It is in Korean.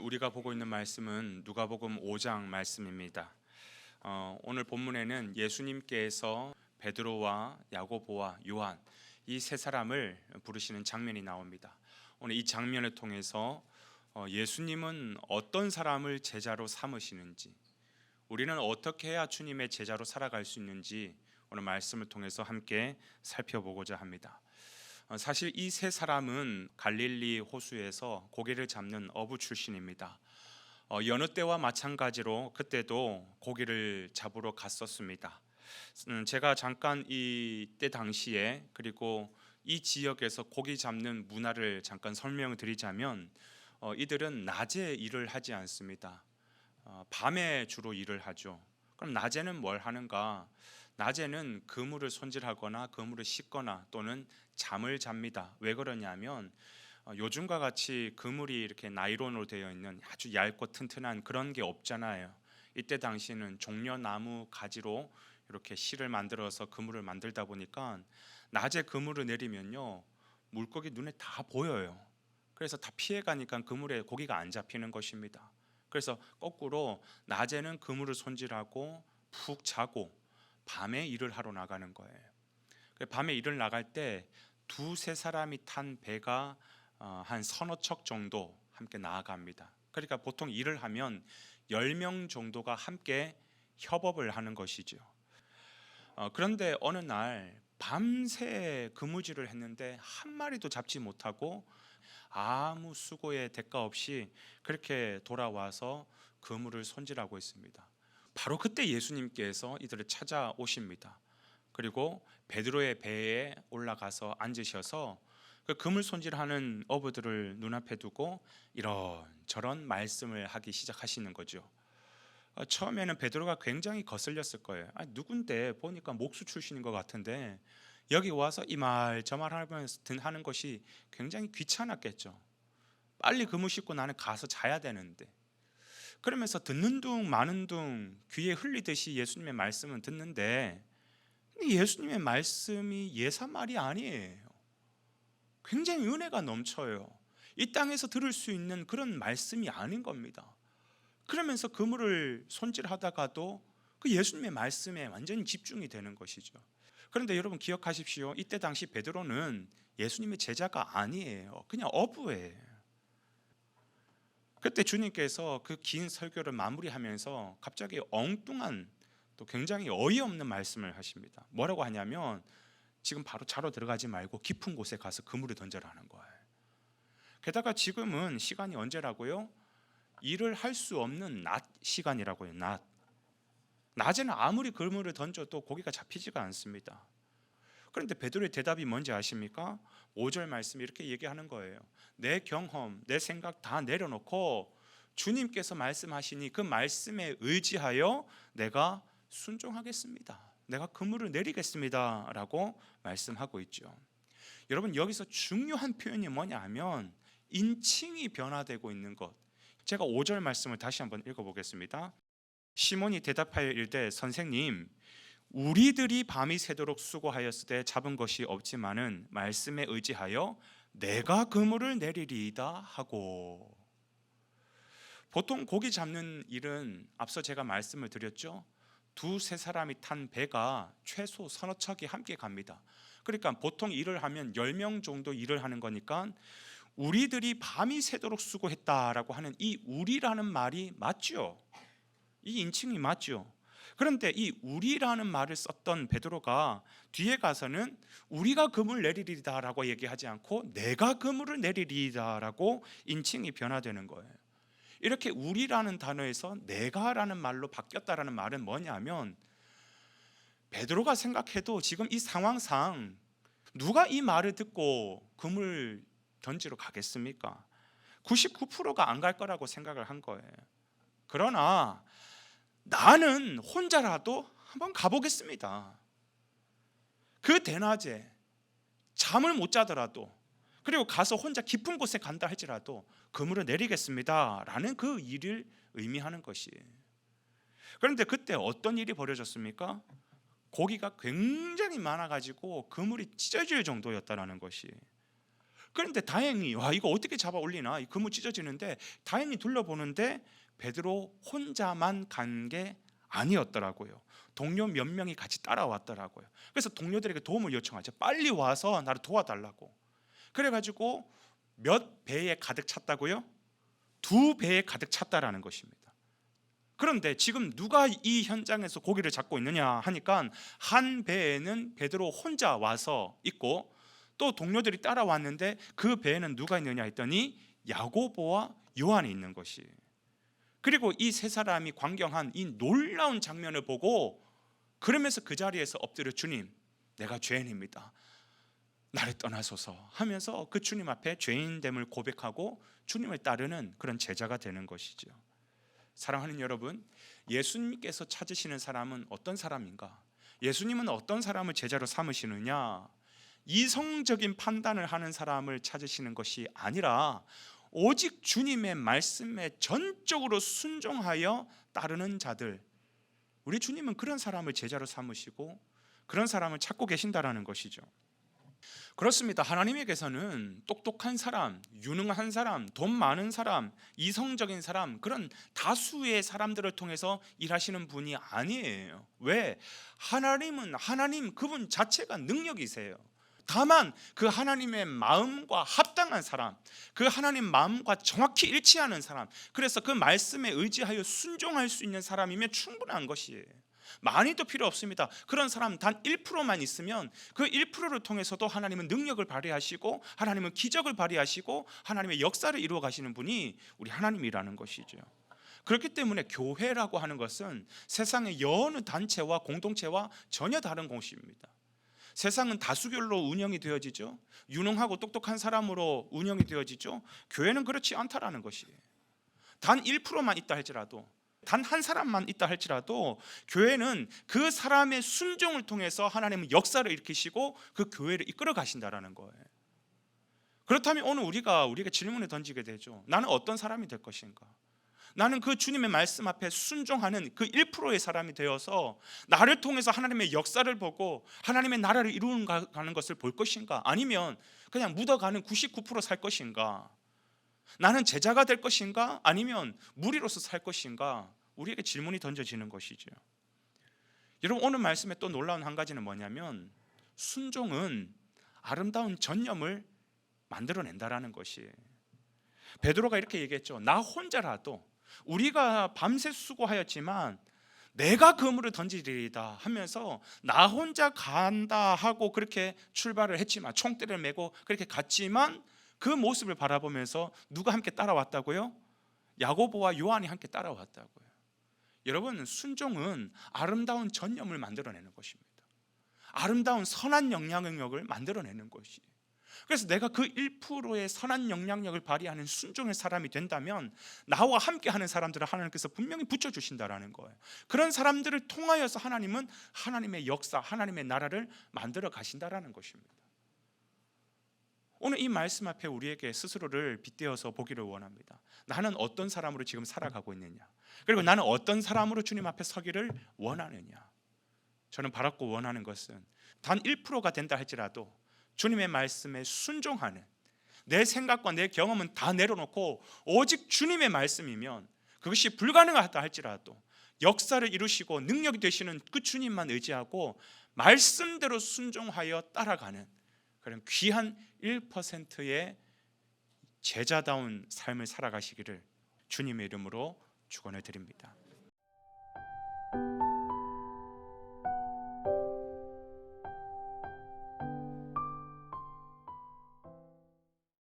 우리가 보고 있는 말씀은 누가복음 5장 말씀입니다. 오늘 본문에는 예수님께서 베드로와 야고보와 요한 이 세 사람을 부르시는 장면이 나옵니다. 오늘 이 장면을 통해서 예수님은 어떤 사람을 제자로 삼으시는지, 우리는 어떻게 해야 주님의 제자로 살아갈 수 있는지 오늘 말씀을 통해서 함께 살펴보고자 합니다. 사실 이 세 사람은 갈릴리 호수에서 고기를 잡는 어부 출신입니다. 여느 때와 마찬가지로 그때도 고기를 잡으러 갔었습니다. 제가 잠깐 이때 당시에 그리고 이 지역에서 고기 잡는 문화를 잠깐 설명을 드리자면 이들은 낮에 일을 하지 않습니다. 밤에 주로 일을 하죠. 그럼 낮에는 뭘 하는가? 낮에는 그물을 손질하거나 그물을 씻거나 또는 잠을 잡니다. 왜 그러냐면 요즘과 같이 그물이 이렇게 나일론으로 되어 있는 아주 얇고 튼튼한 그런 게 없잖아요. 이때 당시에는 종려나무 가지로 이렇게 실을 만들어서 그물을 만들다 보니까 낮에 그물을 내리면요, 물고기 눈에 다 보여요. 그래서 다 피해가니까 그물에 고기가 안 잡히는 것입니다. 그래서 거꾸로 낮에는 그물을 손질하고 푹 자고 밤에 일을 하러 나가는 거예요. 밤에 일을 나갈 때 두세 사람이 탄 배가 한 서너 척 정도 함께 나아갑니다. 그러니까 보통 일을 하면 10명 정도가 함께 협업을 하는 것이죠. 그런데 어느 날 밤새 그무질을 했는데 한 마리도 잡지 못하고 아무 수고의 대가 없이 그렇게 돌아와서 그물을 손질하고 있습니다. 바로 그때 예수님께서 이들을 찾아오십니다. 그리고 베드로의 배에 올라가서 앉으셔서 그 그물 손질하는 어부들을 눈앞에 두고 이런저런 말씀을 하기 시작하시는 거죠. 처음에는 베드로가 굉장히 거슬렸을 거예요. 누군데 보니까 목수 출신인 것 같은데 여기 와서 이 말 저 말 하는 것이 굉장히 귀찮았겠죠. 빨리 그물 씻고 나는 가서 자야 되는데, 그러면서 듣는 둥 마는 둥 귀에 흘리듯이 예수님의 말씀은 듣는데 예수님의 말씀이 예사말이 아니에요. 굉장히 은혜가 넘쳐요. 이 땅에서 들을 수 있는 그런 말씀이 아닌 겁니다. 그러면서 그물을 손질하다가도 그 예수님의 말씀에 완전히 집중이 되는 것이죠. 그런데 여러분 기억하십시오. 이때 당시 베드로는 예수님의 제자가 아니에요. 그냥 어부예요. 그때 주님께서 그 긴 설교를 마무리하면서 갑자기 엉뚱한 또 굉장히 어이없는 말씀을 하십니다. 뭐라고 하냐면 지금 바로 자러 들어가지 말고 깊은 곳에 가서 그물을 던져라는 거예요. 게다가 지금은 시간이 언제라고요? 일을 할 수 없는 낮 시간이라고요. 낮에는 아무리 그물을 던져도 고기가 잡히지가 않습니다. 그런데 베드로의 대답이 뭔지 아십니까? 5절 말씀 이렇게 얘기하는 거예요. 내 경험, 내 생각 다 내려놓고 주님께서 말씀하시니 그 말씀에 의지하여 내가 순종하겠습니다. 내가 그물을 내리겠습니다 라고 말씀하고 있죠. 여러분 여기서 중요한 표현이 뭐냐 하면 인칭이 변화되고 있는 것. 제가 5절 말씀을 다시 한번 읽어보겠습니다. 시몬이 대답하여 이르되 선생님 우리들이 밤이 새도록 수고하였으되 잡은 것이 없지만은 말씀에 의지하여 내가 그물을 내리리이다 하고. 보통 고기 잡는 일은 앞서 제가 말씀을 드렸죠. 두세 사람이 탄 배가 최소 서너 척이 함께 갑니다. 그러니까 보통 일을 하면 10명 정도 일을 하는 거니까 우리들이 밤이 새도록 수고했다라고 하는 이 우리라는 말이 맞죠. 이 인칭이 맞죠. 그런데 이 우리라는 말을 썼던 베드로가 뒤에 가서는 우리가 그물 내리리다라고 얘기하지 않고 내가 그물을 내리리다라고 인칭이 변화되는 거예요. 이렇게 우리라는 단어에서 내가라는 말로 바뀌었다라는 말은 뭐냐면 베드로가 생각해도 지금 이 상황상 누가 이 말을 듣고 그물 던지러 가겠습니까? 99%가 안 갈 거라고 생각을 한 거예요. 그러나 나는 혼자라도 한번 가보겠습니다. 그 대낮에 잠을 못 자더라도 그리고 가서 혼자 깊은 곳에 간다 할지라도 그물을 내리겠습니다 라는 그 일을 의미하는 것이에요. 그런데 그때 어떤 일이 벌어졌습니까? 고기가 굉장히 많아가지고 그물이 찢어질 정도였다는 것이. 그런데 다행히 와 이거 어떻게 잡아 올리나, 이 그물 찢어지는데 다행히 둘러보는데 베드로 혼자만 간 게 아니었더라고요. 동료 몇 명이 같이 따라왔더라고요. 그래서 동료들에게 도움을 요청하죠. 빨리 와서 나를 도와달라고. 그래가지고 몇 배에 가득 찼다고요? 2배에 가득 찼다라는 것입니다. 그런데 지금 누가 이 현장에서 고기를 잡고 있느냐 하니까 한 배에는 베드로 혼자 와서 있고, 또 동료들이 따라왔는데 그 배에는 누가 있느냐 했더니 야고보와 요한이 있는 것이. 그리고 이 세 사람이 광경한 이 놀라운 장면을 보고 그러면서 그 자리에서 엎드려 주님, 내가 죄인입니다. 나를 떠나소서 하면서 그 주님 앞에 죄인됨을 고백하고 주님을 따르는 그런 제자가 되는 것이죠. 사랑하는 여러분, 예수님께서 찾으시는 사람은 어떤 사람인가? 예수님은 어떤 사람을 제자로 삼으시느냐? 이성적인 판단을 하는 사람을 찾으시는 것이 아니라 오직 주님의 말씀에 전적으로 순종하여 따르는 자들, 우리 주님은 그런 사람을 제자로 삼으시고 그런 사람을 찾고 계신다라는 것이죠. 그렇습니다. 하나님에게서는 똑똑한 사람, 유능한 사람, 돈 많은 사람, 이성적인 사람, 그런 다수의 사람들을 통해서 일하시는 분이 아니에요. 왜? 하나님은 하나님 그분 자체가 능력이세요. 다만 그 하나님의 마음과 합당한 사람, 그 하나님 마음과 정확히 일치하는 사람, 그래서 그 말씀에 의지하여 순종할 수 있는 사람이면 충분한 것이에요. 많이도 필요 없습니다. 그런 사람 단 1%만 있으면 그 1%를 통해서도 하나님은 능력을 발휘하시고 하나님은 기적을 발휘하시고 하나님의 역사를 이루어 가시는 분이 우리 하나님이라는 것이죠. 그렇기 때문에 교회라고 하는 것은 세상의 여느 단체와 공동체와 전혀 다른 곳입니다. 세상은 다수결로 운영이 되어지죠. 유능하고 똑똑한 사람으로 운영이 되어지죠. 교회는 그렇지 않다라는 것이에요. 단 1%만 있다 할지라도, 단 한 사람만 있다 할지라도 교회는 그 사람의 순종을 통해서 하나님은 역사를 일으키시고 그 교회를 이끌어 가신다라는 거예요. 그렇다면 오늘 우리가 질문을 던지게 되죠. 나는 어떤 사람이 될 것인가? 나는 그 주님의 말씀 앞에 순종하는 그 1%의 사람이 되어서 나를 통해서 하나님의 역사를 보고 하나님의 나라를 이루어가는 것을 볼 것인가? 아니면 그냥 묻어가는 99% 살 것인가? 나는 제자가 될 것인가? 아니면 무리로서 살 것인가? 우리에게 질문이 던져지는 것이죠. 여러분, 오늘 말씀에 또 놀라운 한 가지는 뭐냐면 순종은 아름다운 전념을 만들어낸다라는 것이에요. 베드로가 이렇게 얘기했죠. 나 혼자라도, 우리가 밤새 수고하였지만 내가 그물을 던지리이다 하면서 나 혼자 간다 하고 그렇게 출발을 했지만, 총대를 메고 그렇게 갔지만 그 모습을 바라보면서 누가 함께 따라왔다고요? 야고보와 요한이 함께 따라왔다고요. 여러분, 순종은 아름다운 전념을 만들어내는 것입니다. 아름다운 선한 영향력을 만들어내는 것이에요. 그래서 내가 그 1%의 선한 영향력을 발휘하는 순종의 사람이 된다면 나와 함께 하는 사람들을 하나님께서 분명히 붙여주신다라는 거예요. 그런 사람들을 통하여서 하나님은 하나님의 역사, 하나님의 나라를 만들어 가신다라는 것입니다. 오늘 이 말씀 앞에 우리에게 스스로를 빗대어서 보기를 원합니다. 나는 어떤 사람으로 지금 살아가고 있느냐, 그리고 나는 어떤 사람으로 주님 앞에 서기를 원하느냐. 저는 바랍고 원하는 것은 단 1%가 된다 할지라도 주님의 말씀에 순종하는, 내 생각과 내 경험은 다 내려놓고 오직 주님의 말씀이면 그것이 불가능하다 할지라도 역사를 이루시고 능력이 되시는 그 주님만 의지하고 말씀대로 순종하여 따라가는 그런 귀한 1%의 제자다운 삶을 살아가시기를 주님의 이름으로 축원을 드립니다.